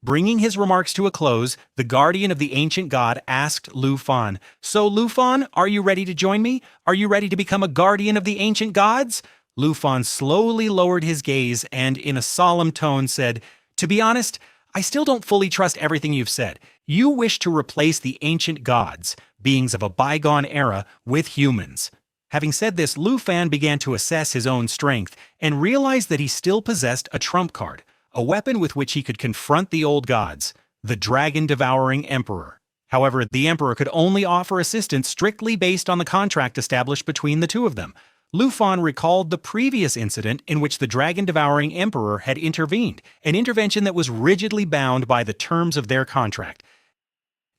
Bringing his remarks to a close, the guardian of the ancient god asked Lu Fan, "So, Lu Fan, are you ready to join me? Are you ready to become a guardian of the ancient gods?" Lu Fan slowly lowered his gaze and, in a solemn tone, said, "To be honest, I still don't fully trust everything you've said. You wish to replace the ancient gods, beings of a bygone era, with humans." Having said this, Lu Fan began to assess his own strength and realized that he still possessed a trump card, a weapon with which he could confront the old gods, the dragon-devouring emperor. However, the emperor could only offer assistance strictly based on the contract established between the two of them. Lu Fan recalled the previous incident in which the dragon-devouring emperor had intervened, an intervention that was rigidly bound by the terms of their contract.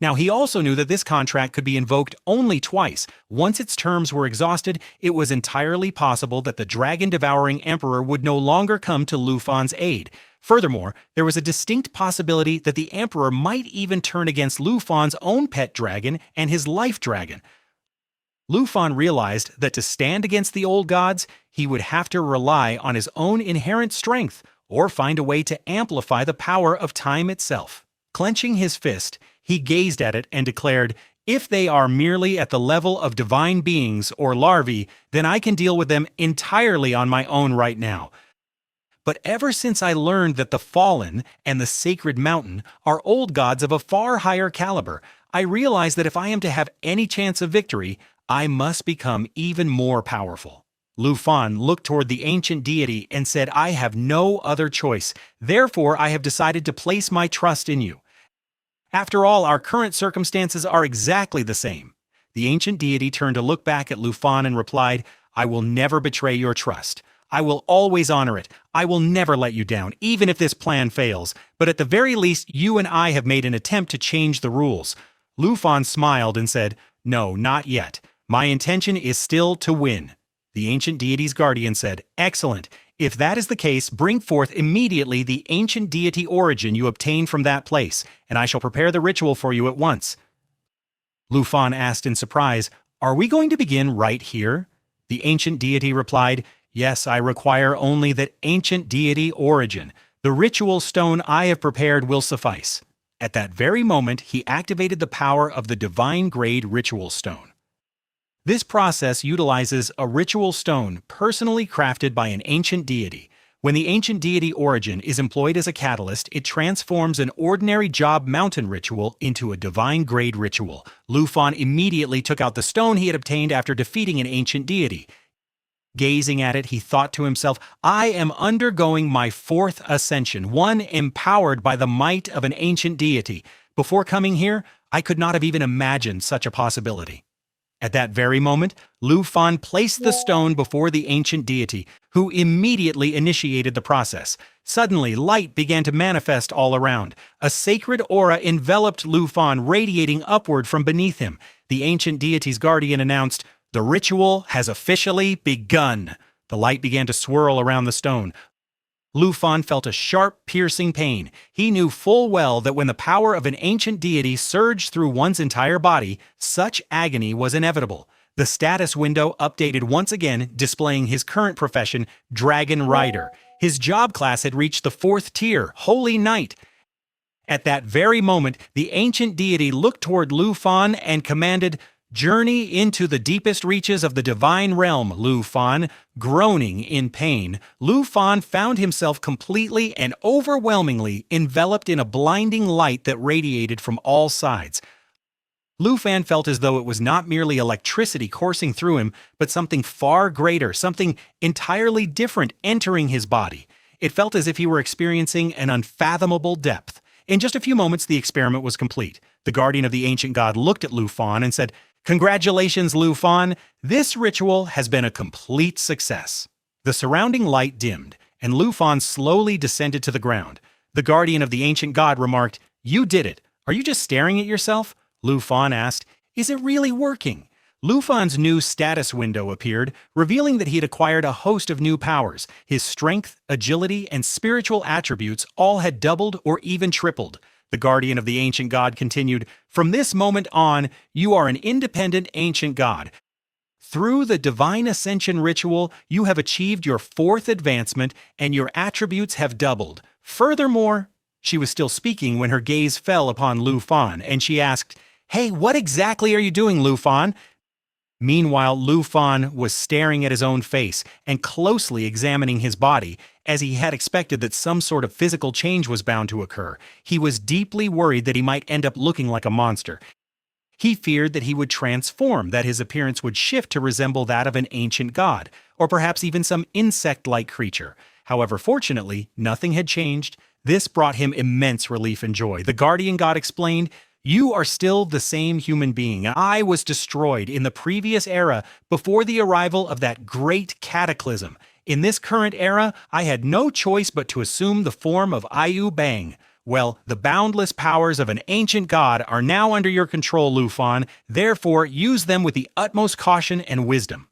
Now, he also knew that this contract could be invoked only twice. Once its terms were exhausted, it was entirely possible that the dragon-devouring emperor would no longer come to Lu Fan's aid. Furthermore, there was a distinct possibility that the emperor might even turn against Lu Fan's own pet dragon and his life dragon. Lu Fan realized that to stand against the old gods, he would have to rely on his own inherent strength or find a way to amplify the power of time itself. Clenching his fist, he gazed at it and declared, "If they are merely at the level of divine beings or larvae, then I can deal with them entirely on my own right now. But ever since I learned that the Fallen and the Sacred Mountain are old gods of a far higher caliber, I realize that if I am to have any chance of victory, I must become even more powerful." Lu Fan looked toward the ancient deity and said, "I have no other choice. Therefore, I have decided to place my trust in you. After all, our current circumstances are exactly the same." The ancient deity turned to look back at Lu Fan and replied, "I will never betray your trust. I will always honor it. I will never let you down, even if this plan fails. But at the very least, you and I have made an attempt to change the rules." Lu Fan smiled and said, "No, not yet. My intention is still to win." The ancient deity's guardian said, "Excellent. If that is the case, bring forth immediately the ancient deity origin you obtained from that place, and I shall prepare the ritual for you at once." Lu Fan asked in surprise, "Are we going to begin right here?" The ancient deity replied, "Yes, I require only that ancient deity origin. The ritual stone I have prepared will suffice." At that very moment, he activated the power of the divine-grade ritual stone. This process utilizes a ritual stone personally crafted by an ancient deity. When the ancient deity origin is employed as a catalyst, it transforms an ordinary job mountain ritual into a divine-grade ritual. Lu Fan immediately took out the stone he had obtained after defeating an ancient deity. Gazing at it, he thought to himself, "I am undergoing my fourth ascension, one empowered by the might of an ancient deity. Before coming here, I could not have even imagined such a possibility." At that very moment, Lu Fan placed the stone before the ancient deity, who immediately initiated the process. Suddenly, light began to manifest all around. A sacred aura enveloped Lu Fan, radiating upward from beneath him. The ancient deity's guardian announced, "The ritual has officially begun." The light began to swirl around the stone. Lu Fan felt a sharp, piercing pain. He knew full well that when the power of an ancient deity surged through one's entire body, such agony was inevitable. The status window updated once again, displaying his current profession, Dragon Rider. His job class had reached the 4th tier, Holy Knight. At that very moment, the ancient deity looked toward Lu Fan and commanded, "Journey into the deepest reaches of the divine realm, Lu Fan." Groaning in pain, Lu Fan found himself completely and overwhelmingly enveloped in a blinding light that radiated from all sides. Lu Fan felt as though it was not merely electricity coursing through him, but something far greater, something entirely different entering his body. It felt as if he were experiencing an unfathomable depth. In just a few moments, the experiment was complete. The guardian of the ancient god looked at Lu Fan and said, "Congratulations, Lu Fan. This ritual has been a complete success." The surrounding light dimmed, and Lu Fan slowly descended to the ground. The guardian of the ancient god remarked, "You did it. Are you just staring at yourself?" Lu Fan asked, "Is it really working?" Lu Fan's new status window appeared, revealing that he had acquired a host of new powers. His strength, agility, and spiritual attributes all had doubled or even tripled. The guardian of the ancient god continued, "From this moment on, you are an independent ancient god. Through the divine ascension ritual, you have achieved your 4th advancement and your attributes have doubled. Furthermore, She was still speaking when her gaze fell upon Lu Fan, and she asked, "Hey, what exactly are you doing, Lu Fan?" Meanwhile, Lu Fan was staring at his own face and closely examining his body, as he had expected that some sort of physical change was bound to occur. He was deeply worried that he might end up looking like a monster. He feared that he would transform, that his appearance would shift to resemble that of an ancient god, or perhaps even some insect-like creature. However, fortunately, nothing had changed. This brought him immense relief and joy. The guardian god explained, "You are still the same human being. I was destroyed in the previous era before the arrival of that great cataclysm. In this current era, I had no choice but to assume the form of Ayu Bang. Well, the boundless powers of an ancient god are now under your control, Lu Fan. Therefore, use them with the utmost caution and wisdom."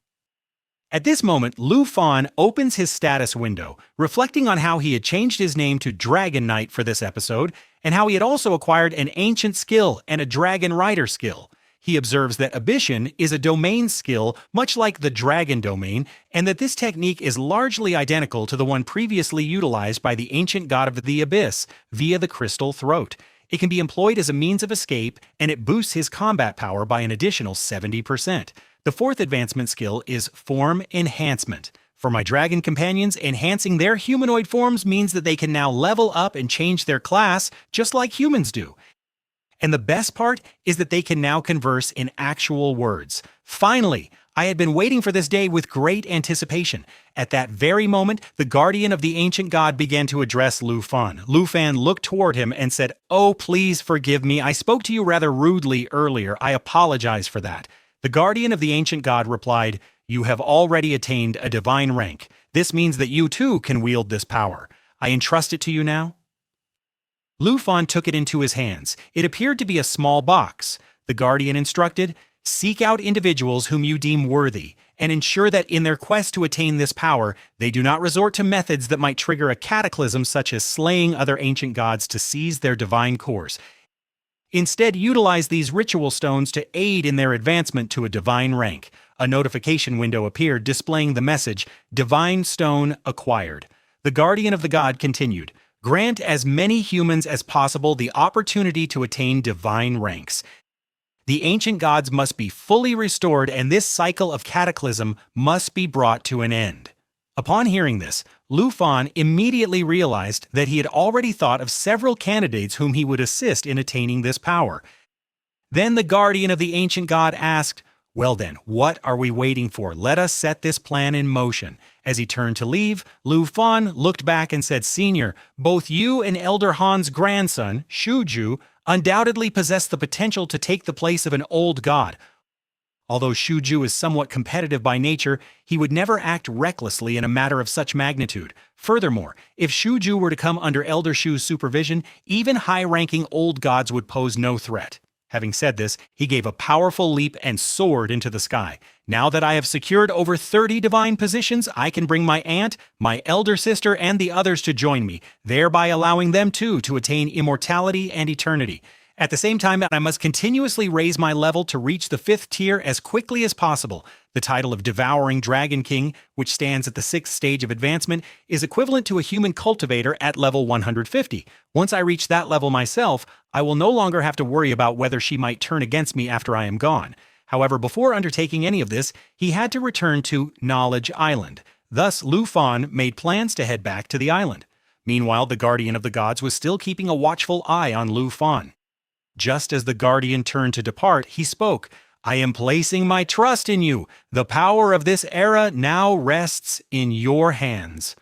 At this moment, Lu Fan opens his status window, reflecting on how he had changed his name to Dragon Knight for this episode, and how he had also acquired an ancient skill and a dragon rider skill. He observes that Abyssion is a domain skill much like the dragon domain, and that this technique is largely identical to the one previously utilized by the ancient god of the abyss via the crystal throat. It can be employed as a means of escape, and it boosts his combat power by an additional 70%. The fourth advancement skill is Form Enhancement. For my dragon companions, enhancing their humanoid forms means that they can now level up and change their class just like humans do. And the best part is that they can now converse in actual words. Finally, I had been waiting for this day with great anticipation. At that very moment, the guardian of the ancient god began to address Lu Fan. Lu Fan looked toward him and said, "Oh, please forgive me. I spoke to you rather rudely earlier. I apologize for that." The guardian of the ancient god replied, "You have already attained a divine rank. This means that you too can wield this power. I entrust it to you now." Lu Fan took it into his hands. It appeared to be a small box. The guardian instructed, "Seek out individuals whom you deem worthy, and ensure that in their quest to attain this power, they do not resort to methods that might trigger a cataclysm such as slaying other ancient gods to seize their divine cores. Instead, utilize these ritual stones to aid in their advancement to a divine rank." A notification window appeared displaying the message, "Divine Stone Acquired." The guardian of the god continued, "Grant as many humans as possible the opportunity to attain divine ranks. The ancient gods must be fully restored, and this cycle of cataclysm must be brought to an end." Upon hearing this, Lu Fan immediately realized that he had already thought of several candidates whom he would assist in attaining this power. Then the guardian of the ancient god asked, "Well then, what are we waiting for? Let us set this plan in motion." As he turned to leave, Lu Fan looked back and said, "Senior, both you and Elder Han's grandson, Shuju, undoubtedly possess the potential to take the place of an old god. Although Shuju is somewhat competitive by nature, he would never act recklessly in a matter of such magnitude. Furthermore, if Shuju were to come under Elder Shu's supervision, even high-ranking old gods would pose no threat." Having said this, he gave a powerful leap and soared into the sky. "Now that I have secured over 30 divine positions, I can bring my aunt, my elder sister, and the others to join me, thereby allowing them too to attain immortality and eternity. At the same time, I must continuously raise my level to reach the 5th tier as quickly as possible. The title of Devouring Dragon King, which stands at the 6th stage of advancement, is equivalent to a human cultivator at level 150. Once I reach that level myself, I will no longer have to worry about whether she might turn against me after I am gone." However, before undertaking any of this, he had to return to Knowledge Island. Thus, Lu Fan made plans to head back to the island. Meanwhile, the Guardian of the Gods was still keeping a watchful eye on Lu Fan. Just as the Guardian turned to depart, he spoke, "I am placing my trust in you. The power of this era now rests in your hands."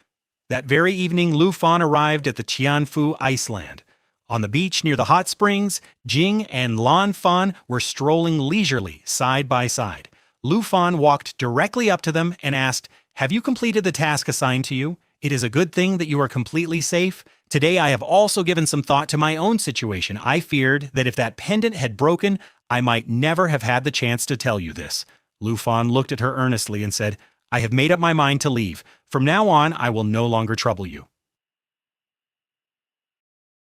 That very evening, Lu Fan arrived at the Tianfu Iceland. On the beach near the hot springs, Jing and Lan Fan were strolling leisurely, side by side. Lu Fan walked directly up to them and asked, "Have you completed the task assigned to you? It is a good thing that you are completely safe. Today I have also given some thought to my own situation. I feared that if that pendant had broken, I might never have had the chance to tell you this." Lu Fan looked at her earnestly and said, "I have made up my mind to leave. From now on, I will no longer trouble you."